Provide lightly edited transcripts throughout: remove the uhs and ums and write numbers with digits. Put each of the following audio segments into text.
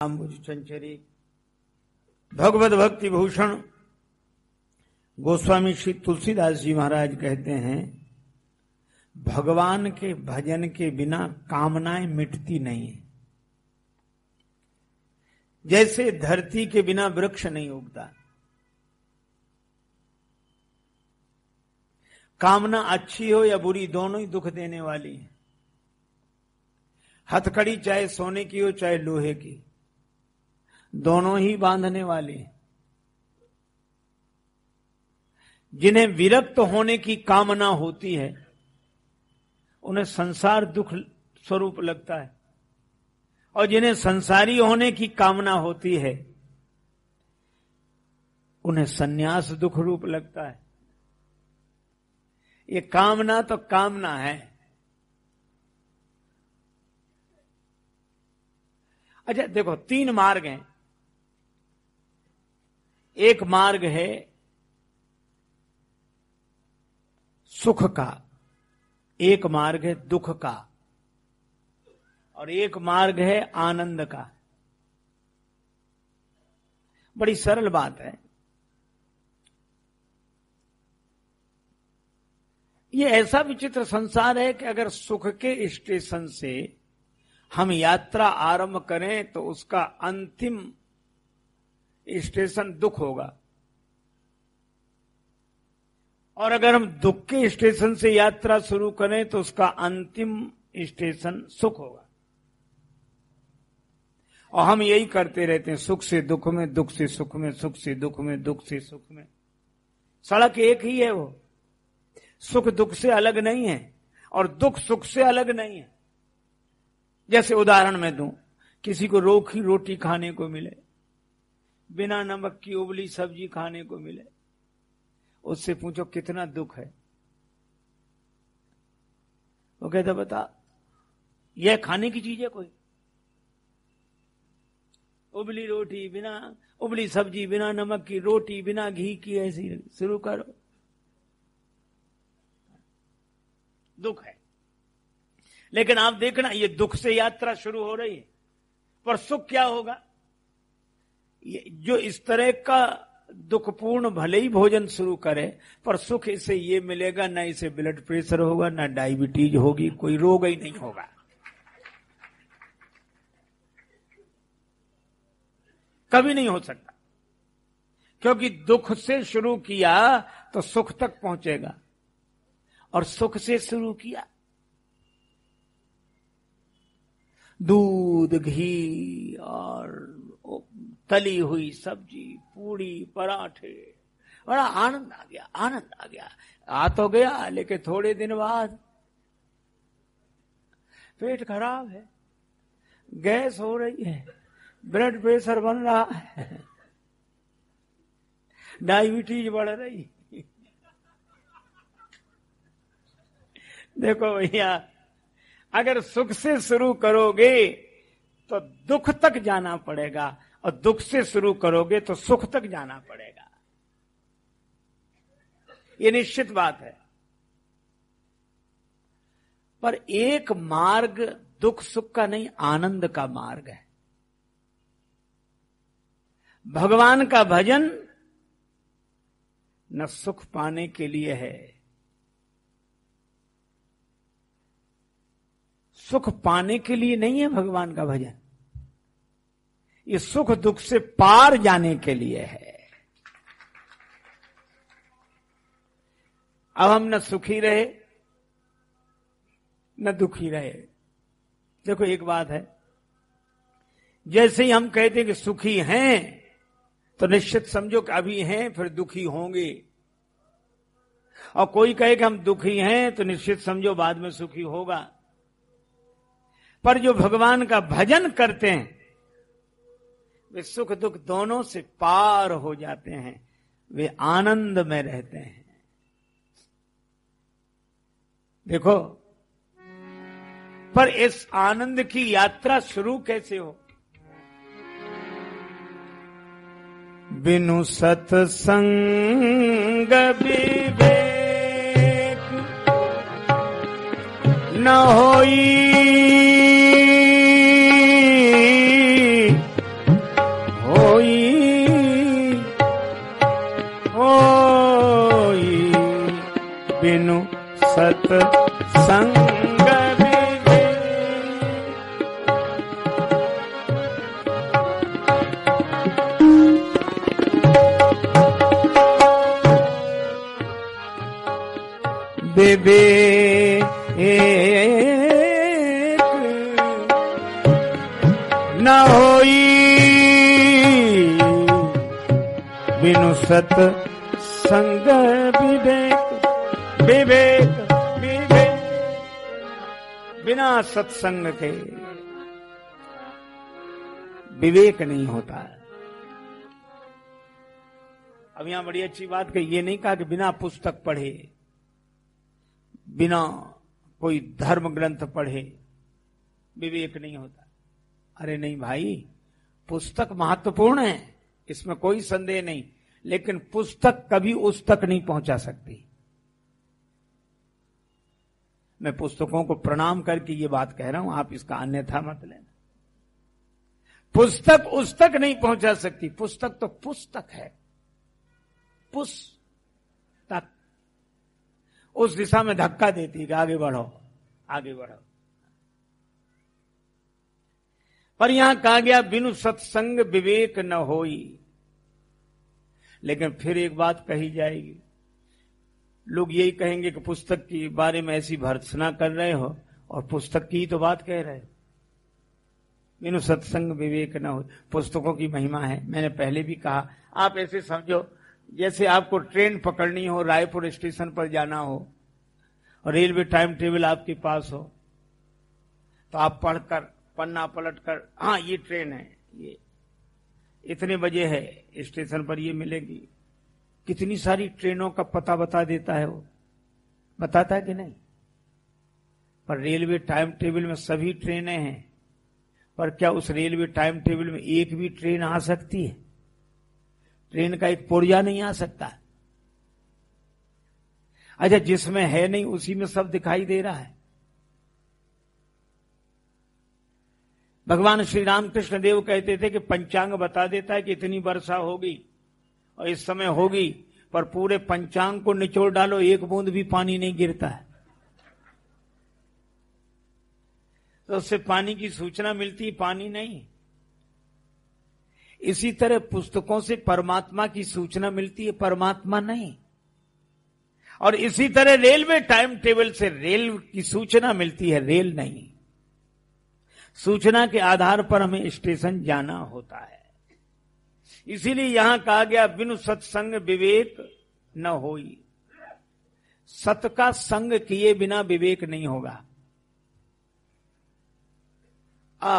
चंचरी भगवत भक्ति भूषण गोस्वामी श्री तुलसीदास जी महाराज कहते हैं, भगवान के भजन के बिना कामनाएं मिटती नहीं है। जैसे धरती के बिना वृक्ष नहीं उगता। कामना अच्छी हो या बुरी, दोनों ही दुख देने वाली है। हथकड़ी चाहे सोने की हो चाहे लोहे की, दोनों ही बांधने वाली है। जिन्हें विरक्त होने की कामना होती है उन्हें संसार दुख स्वरूप लगता है, और जिन्हें संसारी होने की कामना होती है उन्हें सन्यास दुख रूप लगता है। ये कामना तो कामना है। अच्छा देखो, तीन मार्ग हैं। एक मार्ग है सुख का, एक मार्ग है दुख का, और एक मार्ग है आनंद का। बड़ी सरल बात है। ये ऐसा विचित्र संसार है कि अगर सुख के स्टेशन से हम यात्रा आरंभ करें तो उसका अंतिम स्टेशन दुख होगा, और अगर हम दुख के स्टेशन से यात्रा शुरू करें तो उसका अंतिम स्टेशन सुख होगा। और हम यही करते रहते हैं, सुख से दुख में, दुख से सुख में, सुख से दुख में, दुख से सुख में। सड़क एक ही है, वो सुख दुख से अलग नहीं है और दुख सुख से अलग नहीं है। जैसे उदाहरण मैं दूं, किसी को रोखी रोटी खाने को मिले, बिना नमक की उबली सब्जी खाने को मिले, उससे पूछो कितना दुख है। वो कहता बता, यह खाने की चीज है कोई? उबली रोटी, बिना उबली सब्जी, बिना नमक की रोटी, बिना घी की, ऐसी शुरू करो। दुख है। लेकिन आप देखना, ये दुख से यात्रा शुरू हो रही है, पर सुख क्या होगा? ये जो इस तरह का दुखपूर्ण भले ही भोजन शुरू करे, पर सुख इसे ये मिलेगा, ना इसे ब्लड प्रेशर होगा, ना डायबिटीज होगी, कोई रोग ही नहीं होगा। कभी नहीं हो सकता, क्योंकि दुख से शुरू किया तो सुख तक पहुंचेगा, और सुख से शुरू किया दूध, घी और तली हुई सब्जी, पूड़ी, पराठे, बड़ा आनंद आ गया, आनंद आ गया। आ तो गया, लेकिन थोड़े दिन बाद पेट खराब है, गैस हो रही है, ब्लड प्रेशर बन रहा है, डायबिटीज बढ़ रही। देखो भैया, अगर सुख से शुरू करोगे तो दुख तक जाना पड़ेगा, और दुख से शुरू करोगे तो सुख तक जाना पड़ेगा। ये निश्चित बात है। पर एक मार्ग दुख सुख का नहीं, आनंद का मार्ग है। भगवान का भजन न सुख पाने के लिए है, सुख पाने के लिए नहीं है भगवान का भजन। ये सुख दुख से पार जाने के लिए है। अब हम न सुखी रहे न दुखी रहे। देखो एक बात है, जैसे ही हम कहते हैं कि सुखी हैं तो निश्चित समझो कि अभी हैं, फिर दुखी होंगे। और कोई कहे कि हम दुखी हैं तो निश्चित समझो बाद में सुखी होगा। पर जो भगवान का भजन करते हैं वे सुख दुख दोनों से पार हो जाते हैं, वे आनंद में रहते हैं। देखो, पर इस आनंद की यात्रा शुरू कैसे हो? बिनु सत्संग विवेक न होई, विवेक न होई बिनु सत संग विवेक विवेक विवेक बिना सत्संग के विवेक नहीं होता है। अब यहां बड़ी अच्छी बात कही, ये नहीं कहा कि बिना पुस्तक पढ़े, बिना कोई धर्म ग्रंथ पढ़े विवेक नहीं होता। अरे नहीं भाई, पुस्तक महत्वपूर्ण है, इसमें कोई संदेह नहीं, लेकिन पुस्तक कभी उस तक नहीं पहुंचा सकती। मैं पुस्तकों को प्रणाम करके ये बात कह रहा हूं, आप इसका अन्यथा मत लेना। पुस्तक उस तक नहीं पहुंचा सकती, पुस्तक तो पुस्तक है, पुस्तक उस दिशा में धक्का देती है कि आगे बढ़ो आगे बढ़ो। पर यहां कहा गया बिनु सत्संग विवेक न होई। लेकिन फिर एक बात कही जाएगी, लोग यही कहेंगे कि पुस्तक के बारे में ऐसी भर्त्सना कर रहे हो और पुस्तक की ही तो बात कह रहे हो। बिनु सत्संग विवेक न हो, पुस्तकों की महिमा है। मैंने पहले भी कहा, आप ऐसे समझो जैसे आपको ट्रेन पकड़नी हो, रायपुर स्टेशन पर जाना हो और रेलवे टाइम टेबल आपके पास हो, तो आप पढ़कर पन्ना पलट कर, हाँ ये ट्रेन है, ये इतने बजे है, स्टेशन पर ये मिलेगी। कितनी सारी ट्रेनों का पता बता देता है, वो बताता है कि नहीं? पर रेलवे टाइम टेबल में सभी ट्रेनें हैं, पर क्या उस रेलवे टाइम टेबल में एक भी ट्रेन आ सकती है? ट्रेन का एक पुर्जा नहीं आ सकता। अच्छा, जिसमें है नहीं उसी में सब दिखाई दे रहा है। भगवान श्री रामकृष्ण देव कहते थे कि पंचांग बता देता है कि इतनी वर्षा होगी और इस समय होगी, पर पूरे पंचांग को निचोड़ डालो, एक बूंद भी पानी नहीं गिरता है। तो उससे पानी की सूचना मिलती, पानी नहीं। इसी तरह पुस्तकों से परमात्मा की सूचना मिलती है, परमात्मा नहीं। और इसी तरह रेलवे टाइम टेबल से रेल की सूचना मिलती है, रेल नहीं। सूचना के आधार पर हमें स्टेशन जाना होता है। इसीलिए यहां कहा गया बिनु सत्संग विवेक न होई। सत का संग किए बिना विवेक नहीं होगा।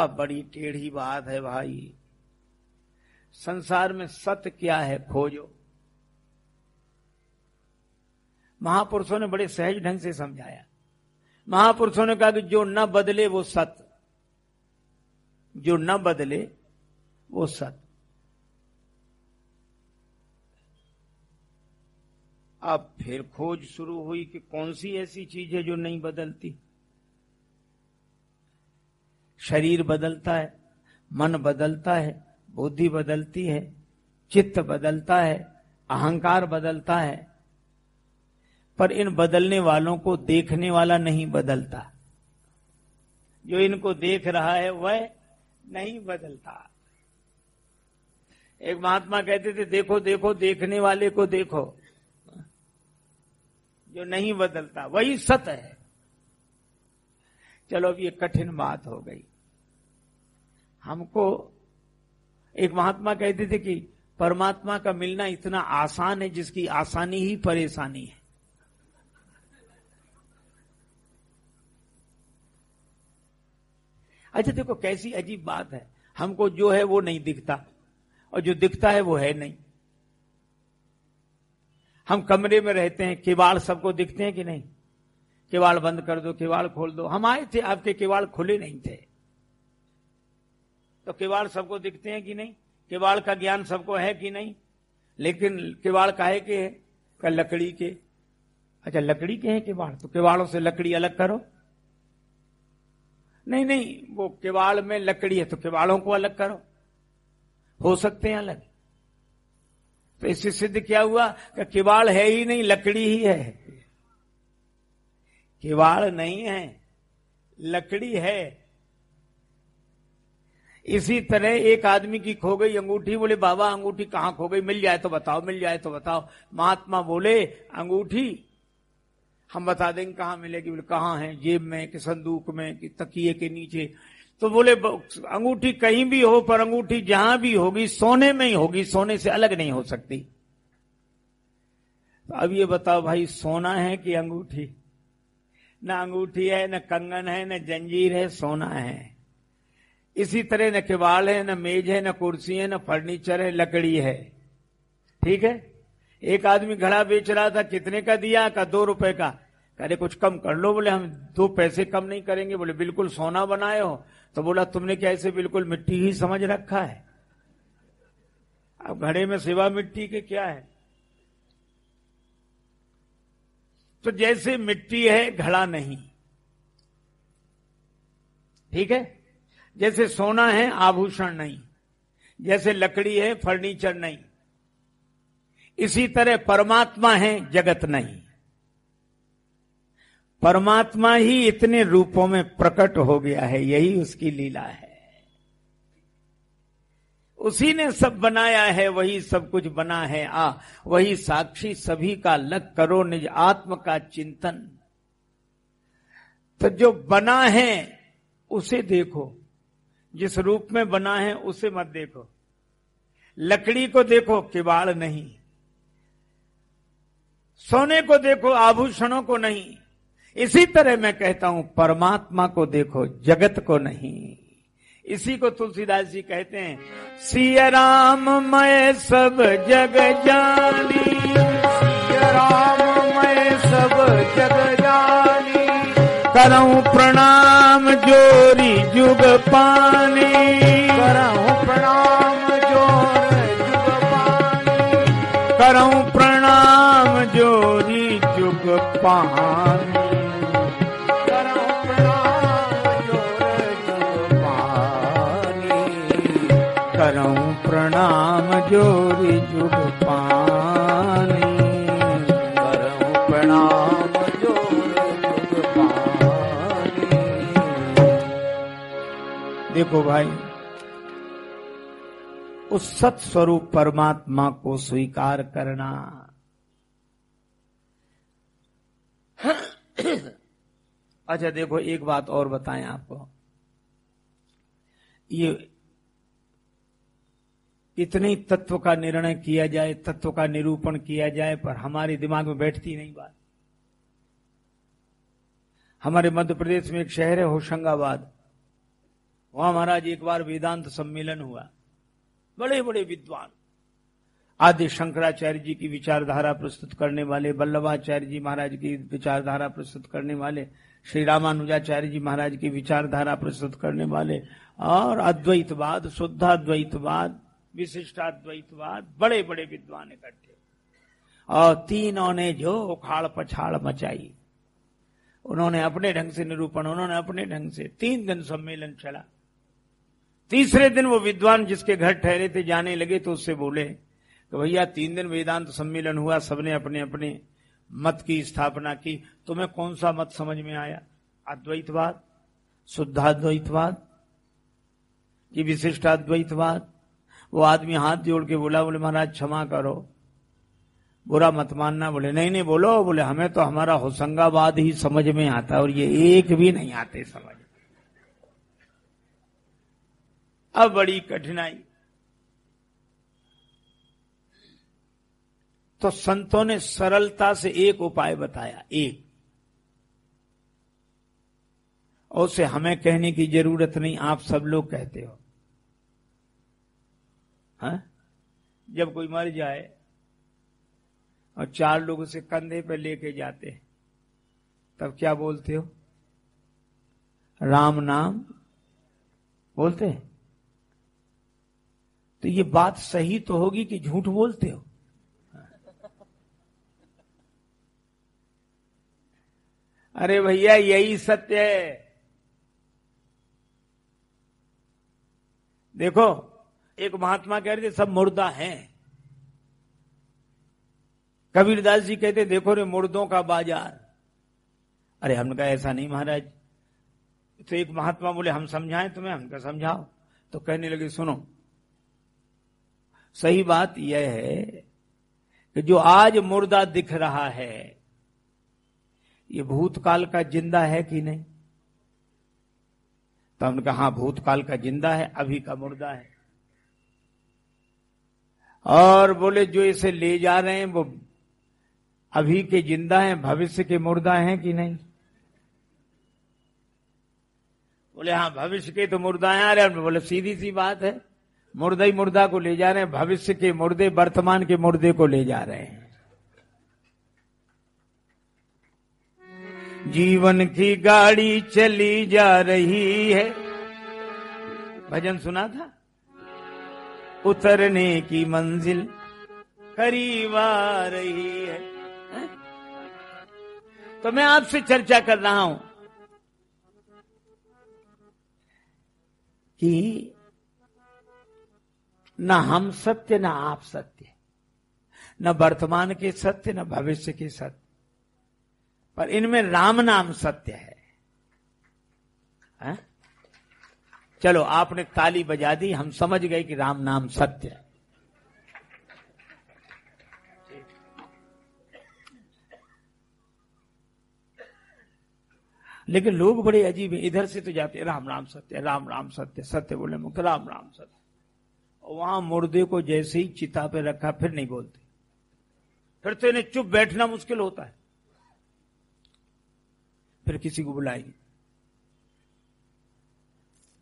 बड़ी टेढ़ी बात है भाई। संसार में सत्य क्या है खोजो। महापुरुषों ने बड़े सहज ढंग से समझाया। महापुरुषों ने कहा कि जो न बदले वो सत्य, जो न बदले वो सत्य। अब फिर खोज शुरू हुई कि कौन सी ऐसी चीज है जो नहीं बदलती। शरीर बदलता है, मन बदलता है, बुद्धि बदलती है, चित्त बदलता है, अहंकार बदलता है, पर इन बदलने वालों को देखने वाला नहीं बदलता। जो इनको देख रहा है वह नहीं बदलता। एक महात्मा कहते थे, देखो देखो देखने वाले को देखो, जो नहीं बदलता वही सत्य है। चलो अब ये कठिन बात हो गई। हमको एक महात्मा कहते थे कि परमात्मा का मिलना इतना आसान है जिसकी आसानी ही परेशानी है। अच्छा देखो कैसी अजीब बात है, हमको जो है वो नहीं दिखता और जो दिखता है वो है नहीं। हम कमरे में रहते हैं, किवाड़ सबको दिखते हैं कि नहीं? किवाड़ बंद कर दो, किवाड़ खोल दो। हम आए थे, आपके किवाड़ खुले नहीं थे, तो किवाड़ सबको दिखते हैं कि नहीं? किवाड़ का ज्ञान सबको है कि नहीं? लेकिन किवाड़ काहे के है? का लकड़ी के। अच्छा लकड़ी के हैं किवाड़, तो किवाड़ों से लकड़ी अलग करो। नहीं नहीं, वो किवाड़ में लकड़ी है तो किवाड़ों को अलग करो, हो सकते हैं अलग। तो इससे सिद्ध क्या हुआ कि किवाड़ है ही नहीं, लकड़ी ही है। किवाड़ नहीं है, लकड़ी है। इसी तरह एक आदमी की खो गई अंगूठी, बोले बाबा अंगूठी कहां खो गई, मिल जाए तो बताओ, मिल जाए तो बताओ। महात्मा बोले अंगूठी हम बता देंगे कहाँ मिलेगी। बोले कहाँ है, जेब में कि संदूक में कि तकिए के नीचे। तो बोले अंगूठी कहीं भी हो, पर अंगूठी जहां भी होगी सोने में ही होगी, सोने से अलग नहीं हो सकती। तो अब ये बताओ भाई, सोना है कि अंगूठी? न अंगूठी है, न कंगन है, न जंजीर है, सोना है। इसी तरह न किवाड़ है, न मेज है, न कुर्सी है, न फर्नीचर है, लकड़ी है। ठीक है। एक आदमी घड़ा बेच रहा था, कितने का दिया? का 2 रुपए का। अरे कुछ कम कर लो। बोले हम 2 पैसे कम नहीं करेंगे। बोले बिल्कुल सोना बनाए हो। तो बोला तुमने क्या इसे बिल्कुल मिट्टी ही समझ रखा है? अब घड़े में सिवा मिट्टी के क्या है? तो जैसे मिट्टी है, घड़ा नहीं। ठीक है। जैसे सोना है, आभूषण नहीं। जैसे लकड़ी है, फर्नीचर नहीं। इसी तरह परमात्मा है, जगत नहीं। परमात्मा ही इतने रूपों में प्रकट हो गया है, यही उसकी लीला है। उसी ने सब बनाया है, वही सब कुछ बना है। वही साक्षी सभी का, लग करो निज आत्म का चिंतन। तो जो बना है उसे देखो, जिस रूप में बना है उसे मत देखो। लकड़ी को देखो, किवाड़ नहीं। सोने को देखो, आभूषणों को नहीं। इसी तरह मैं कहता हूं, परमात्मा को देखो, जगत को नहीं। इसी को तुलसीदास जी कहते हैं, सिया राम मैं सब जग जानी, सिया राम मैं सब जग जानी, करऊं प्रणाम जोरी जुग पानी, करऊं प्रणाम जोरी जुग पानी, करऊं प्रणाम जोरी जुग पानी, करऊं प्रणाम जोरी जुग पानी, करऊं प्रणाम जोरी जुग पानी, करऊं प्रणाम जोरी जुग पानी। देखो भाई, उस सत स्वरूप परमात्मा को स्वीकार करना। अच्छा देखो, एक बात और बताएं आपको। ये इतने तत्व का निर्णय किया जाए, तत्व का निरूपण किया जाए, पर हमारे दिमाग में बैठती नहीं बात। हमारे मध्य प्रदेश में एक शहर है होशंगाबाद, वहां महाराज एक बार वेदांत सम्मेलन हुआ। बड़े बड़े विद्वान, आदि शंकराचार्य जी की विचारधारा प्रस्तुत करने वाले, वल्लभाचार्य जी महाराज की विचारधारा प्रस्तुत करने वाले, श्री रामानुजाचार्य जी महाराज की विचारधारा प्रस्तुत करने वाले, और अद्वैतवाद, शुद्धाद्वैतवाद, विशिष्टाद्वैतवाद, बड़े बड़े विद्वान इकट्ठे। और तीनों ने जो उखाड़ पछाड़ मचाई, उन्होंने अपने ढंग से निरूपण, उन्होंने अपने ढंग से। 3 दिन सम्मेलन चला। तीसरे दिन वो विद्वान जिसके घर ठहरे थे जाने लगे, तो उससे बोले कि भैया 3 दिन वेदांत सम्मेलन हुआ, सबने अपने अपने मत की स्थापना की, तुम्हें कौन सा मत समझ में आया? अद्वैतवाद, शुद्धाद्वैतवाद कि विशिष्टाद्वैतवाद? वो आदमी हाथ जोड़ के बोला, बोले महाराज क्षमा करो, बुरा मत मानना। बोले नहीं नहीं बोलो। बोले हमें तो हमारा होशंगाबाद ही समझ में आता, और ये एक भी नहीं आते समझ। अब बड़ी कठिनाई। तो संतों ने सरलता से एक उपाय बताया, एक, और उसे हमें कहने की जरूरत नहीं, आप सब लोग कहते हो। हाँ? जब कोई मर जाए और 4 लोग उसे कंधे पे लेके जाते हैं, तब क्या बोलते हो? राम नाम बोलते हैं। तो ये बात सही तो होगी कि झूठ बोलते हो? अरे भैया यही सत्य है। देखो, एक महात्मा कह रहे थे सब मुर्दा हैं। कबीरदास जी कहते देखो रे मुर्दों का बाजार। अरे हमने कहा ऐसा नहीं महाराज। तो एक महात्मा बोले हम समझाएं तुम्हें? हम क्या समझाओ? तो कहने लगे सुनो, सही बात यह है कि जो आज मुर्दा दिख रहा है, ये भूतकाल का जिंदा है कि नहीं? तो हमने कहा हाँ, भूतकाल का जिंदा है, अभी का मुर्दा है। और बोले जो इसे ले जा रहे हैं वो अभी के जिंदा हैं, भविष्य के मुर्दा हैं कि नहीं? बोले हाँ, भविष्य के तो मुर्दा हैं। अरे बोले सीधी सी बात है, मुर्दा ही मुर्दा को ले जा रहे हैं, भविष्य के मुर्दे वर्तमान के मुर्दे को ले जा रहे हैं। जीवन की गाड़ी चली जा रही है, भजन सुना था, उतरने की मंजिल करीब आ रही है। तो मैं आपसे चर्चा कर रहा हूं कि न हम सत्य न आप सत्य, न वर्तमान के सत्य न भविष्य के सत्य, पर इनमें राम नाम सत्य है? चलो आपने ताली बजा दी, हम समझ गए कि राम नाम सत्य है। लेकिन लोग बड़े अजीब हैं, इधर से तो जाते राम राम सत्य, राम राम सत्य, सत्य बोले मुख राम राम सत्य, और वहां मुर्दे को जैसे ही चिता पे रखा फिर नहीं बोलते, फिर तो इन्हें चुप बैठना मुश्किल होता है, फिर किसी को बुलाएंगे,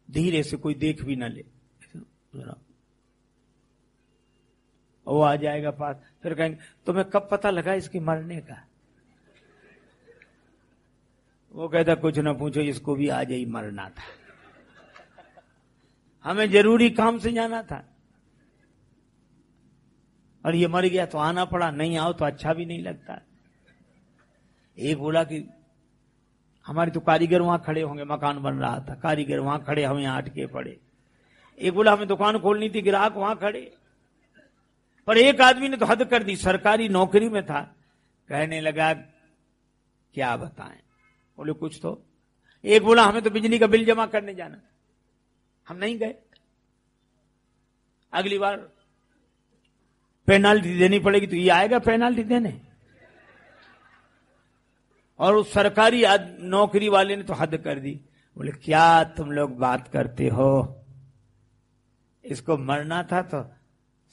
धीरे से कोई देख भी ना ले, वो आ जाएगा पास, फिर कहेंगे तुम्हें कब पता लगा इसके मरने का? वो कहता कुछ ना पूछो, इसको भी आज ही मरना था, हमें जरूरी काम से जाना था और ये मर गया तो आना पड़ा, नहीं आओ तो अच्छा भी नहीं लगता। एक बोला कि हमारे तो कारीगर वहां खड़े होंगे, मकान बन रहा था, कारीगर वहां खड़े, हम यहां अटके पड़े। एक बोला हमें दुकान खोलनी थी, ग्राहक वहां खड़े। पर एक आदमी ने तो हद कर दी, सरकारी नौकरी में था, कहने लगा क्या बताएं, बोले कुछ तो। एक बोला हमें तो बिजली का बिल जमा करने जाना, हम नहीं गए, अगली बार पेनाल्टी देनी पड़ेगी, तो ये आएगा पेनाल्टी देने। और उस सरकारी नौकरी वाले ने तो हद कर दी, बोले क्या तुम लोग बात करते हो, इसको मरना था तो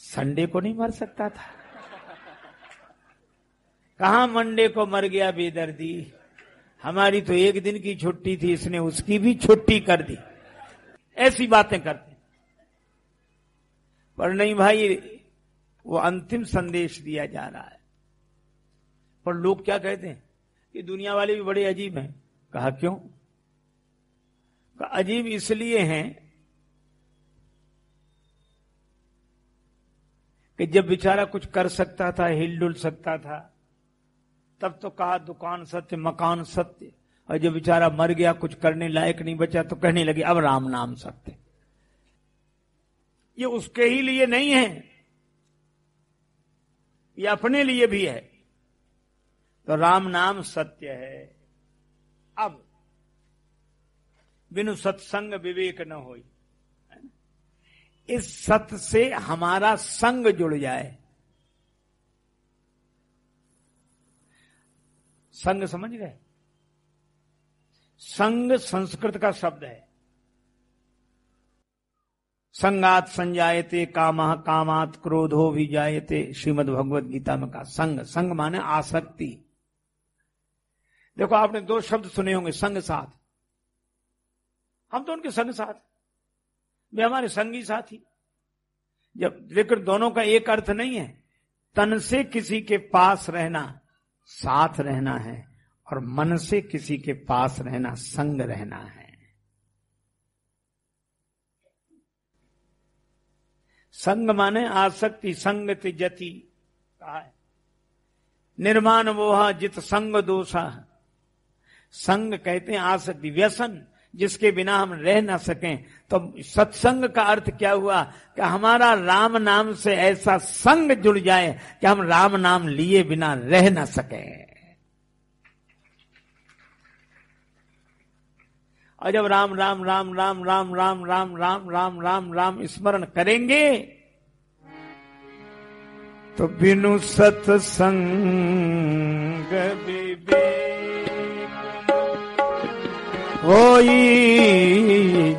संडे को नहीं मर सकता था? कहां मंडे को मर गया बेदर्दी, हमारी तो एक दिन की छुट्टी थी, इसने उसकी भी छुट्टी कर दी। ऐसी बातें करते, पर नहीं भाई, वो अंतिम संदेश दिया जा रहा है। पर लोग क्या कहते हैं कि दुनिया वाले भी बड़े अजीब हैं। कहा क्यों? कहा अजीब इसलिए हैं कि जब बेचारा कुछ कर सकता था, हिलडुल सकता था, तब तो कहा दुकान सत्य, मकान सत्य, और जब बेचारा मर गया, कुछ करने लायक नहीं बचा, तो कहने लगे अब राम नाम सत्य। ये उसके ही लिए नहीं है, ये अपने लिए भी है। तो राम नाम सत्य है। अब बिनु सत्संग विवेक न होई, इस सत्य से हमारा संग जुड़ जाए। संग समझ गए? संग संस्कृत का शब्द है। संगात संजायते कामः, कामात क्रोधो भी जायते, श्रीमद् भगवद गीता में कहा। संग, संग माने आसक्ति। देखो आपने दो शब्द सुने होंगे, संग साथ। हम तो उनके संग साथ, वे हमारे संगी साथी। जब लेकिन दोनों का एक अर्थ नहीं है। तन से किसी के पास रहना साथ रहना है, और मन से किसी के पास रहना संग रहना है। संग माने आसक्ति, संग त्यजति कहा है। निर्माण मोह जित संग दोषा। संग कहते हैं आसक्ति, व्यसन, जिसके बिना हम रह ना सकें। तो सत्संग का अर्थ क्या हुआ कि हमारा राम नाम से ऐसा संग जुड़ जाए कि हम राम नाम लिए बिना रह ना सकें। और जब राम राम राम राम राम राम राम राम राम राम राम स्मरण करेंगे तो बिनु सत्संग विवेक होई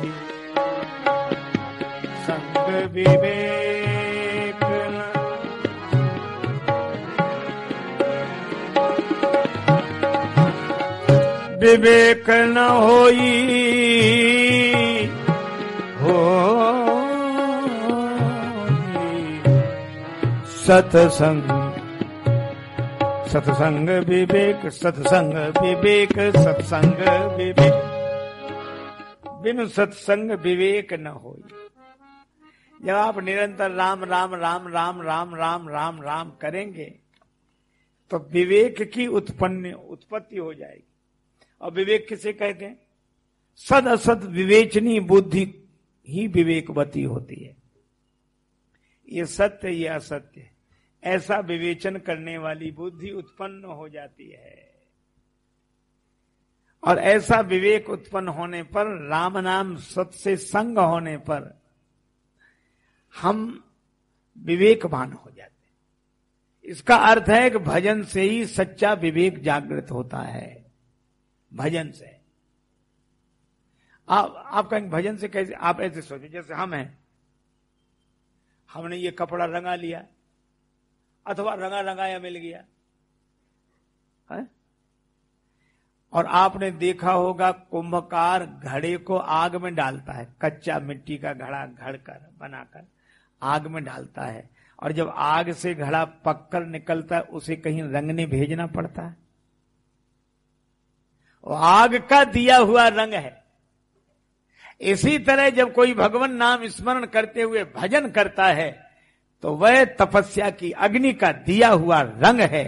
संग विवेक विवेक न होई हो सत्संग सत्संग विवेक सत्संग विवेक सत्संग विवेक बिनु सत्संग विवेक न होई। जब आप निरंतर राम राम राम राम राम राम राम राम करेंगे तो विवेक की उत्पत्ति हो जाएगी। और विवेक किसे कहते हैं? सद असद विवेचनी बुद्धि ही विवेकवती होती है। ये सत्य ये असत्य है, ऐसा विवेचन करने वाली बुद्धि उत्पन्न हो जाती है। और ऐसा विवेक उत्पन्न होने पर, राम नाम सत्य से संग होने पर हम विवेकवान हो जाते हैं। इसका अर्थ है कि भजन से ही सच्चा विवेक जागृत होता है। भजन से आप कहेंगे भजन से कैसे? आप ऐसे सोचो जैसे हम हैं, हमने ये कपड़ा रंगा लिया अथवा रंगा रंगाया मिल गया है? और आपने देखा होगा कुंभकार घड़े को आग में डालता है, कच्चा मिट्टी का घड़ा घड़कर बनाकर आग में डालता है, और जब आग से घड़ा पककर निकलता है उसे कहीं रंगने भेजना पड़ता है। वो आग का दिया हुआ रंग है। इसी तरह जब कोई भगवान नाम स्मरण करते हुए भजन करता है तो वह तपस्या की अग्नि का दिया हुआ रंग है।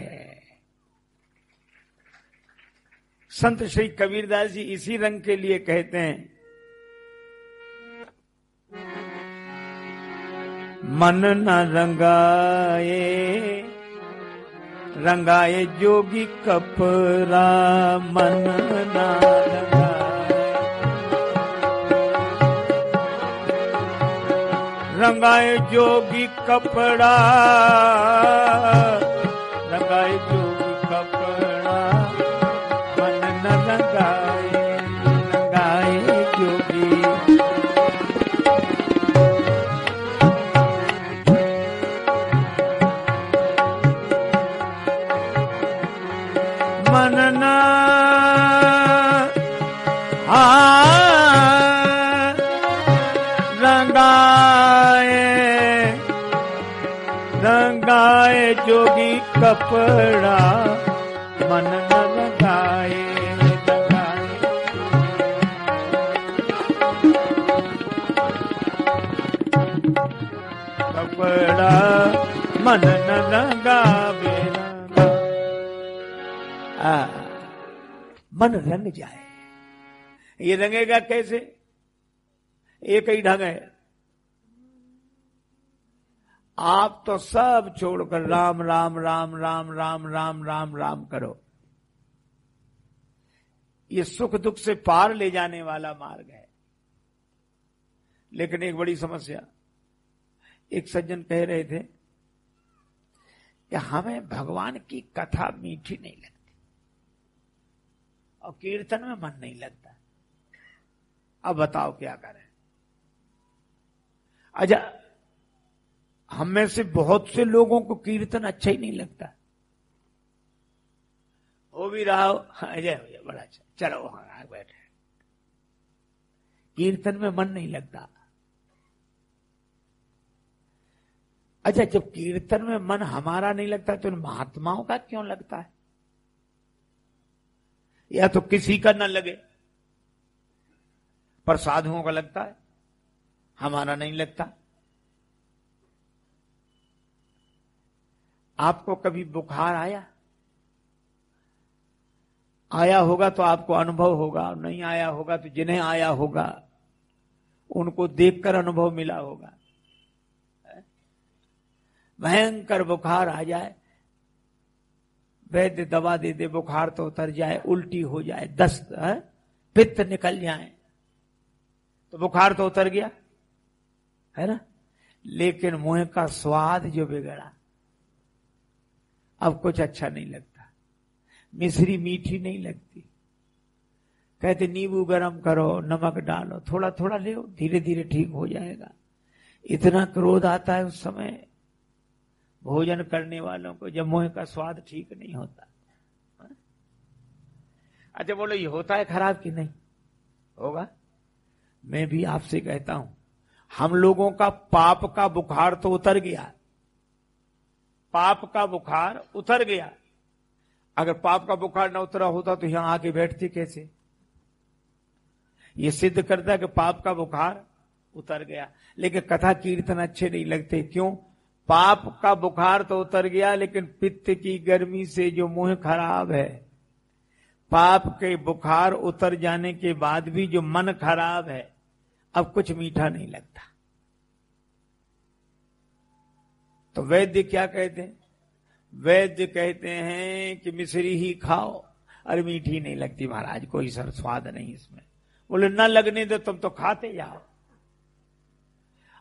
संत श्री कबीरदास जी इसी रंग के लिए कहते हैं, मन न रंगाए रंगाए जोगी कपड़ा, मन न रंगाए जोगी कपड़ा, रंगाए जोगी कपड़ा, मन न रंगाए रंगाए जोगी। मन न रंगाए जोगी कपड़ा, मन न रंगाए रंगाए। कपड़ा मन न रंगावे मन रंग जाए। ये रंगेगा कैसे? एक ही ढंग है, आप तो सब छोड़कर राम राम राम राम राम राम राम राम करो। ये सुख दुख से पार ले जाने वाला मार्ग है। लेकिन एक बड़ी समस्या, एक सज्जन कह रहे थे कि हमें भगवान की कथा मीठी नहीं लगती और कीर्तन में मन नहीं लगता। अब बताओ क्या करें? अच्छा, हम में से बहुत से लोगों को कीर्तन अच्छा ही नहीं लगता। हो भी रहा हो, अजय बड़ा अच्छा, चलो वहां बैठे। कीर्तन में मन नहीं लगता। अच्छा, जब कीर्तन में मन हमारा नहीं लगता तो महात्माओं का क्यों लगता है? या तो किसी का न लगे, पर साधुओं का लगता है, हमारा नहीं लगता। आपको कभी बुखार आया? आया होगा तो आपको अनुभव होगा, नहीं आया होगा तो जिन्हें आया होगा उनको देखकर अनुभव मिला होगा। भयंकर बुखार आ जाए, वैद्य दवा दे दे, बुखार तो उतर जाए, उल्टी हो जाए, दस्त पित्त निकल जाए, तो बुखार तो उतर गया है ना। लेकिन मुंह का स्वाद जो बिगड़ा, अब कुछ अच्छा नहीं लगता। मिश्री मीठी नहीं लगती, कहते नींबू गरम करो, नमक डालो, थोड़ा थोड़ा ले, धीरे धीरे ठीक हो जाएगा। इतना क्रोध आता है उस समय भोजन करने वालों को, जब मुंह का स्वाद ठीक नहीं होता। अच्छा बोलो, ये होता है खराब कि नहीं? होगा। मैं भी आपसे कहता हूं, हम लोगों का पाप का बुखार तो उतर गया, पाप का बुखार उतर गया। अगर पाप का बुखार न उतरा होता तो यहां आके बैठती कैसे? ये सिद्ध करता है कि पाप का बुखार उतर गया। लेकिन कथा कीर्तन अच्छे नहीं लगते। क्यों? पाप का बुखार तो उतर गया, लेकिन पित्त की गर्मी से जो मुंह खराब है, पाप के बुखार उतर जाने के बाद भी जो मन खराब है, अब कुछ मीठा नहीं लगता। तो वैद्य क्या कहते हैं? वैद्य कहते हैं कि मिश्री ही खाओ। अरे मीठी नहीं लगती महाराज, कोई सर स्वाद नहीं इसमें। बोले न लगने दो, तुम तो खाते जाओ।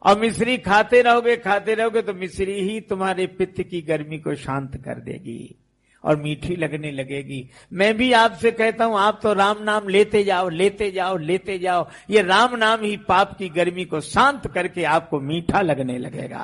और मिश्री खाते रहोगे तो मिश्री ही तुम्हारे पित्त की गर्मी को शांत कर देगी और मीठी लगने लगेगी। मैं भी आपसे कहता हूं, आप तो राम नाम लेते जाओ, लेते जाओ, लेते जाओ। ये राम नाम ही पाप की गर्मी को शांत करके आपको मीठा लगने लगेगा।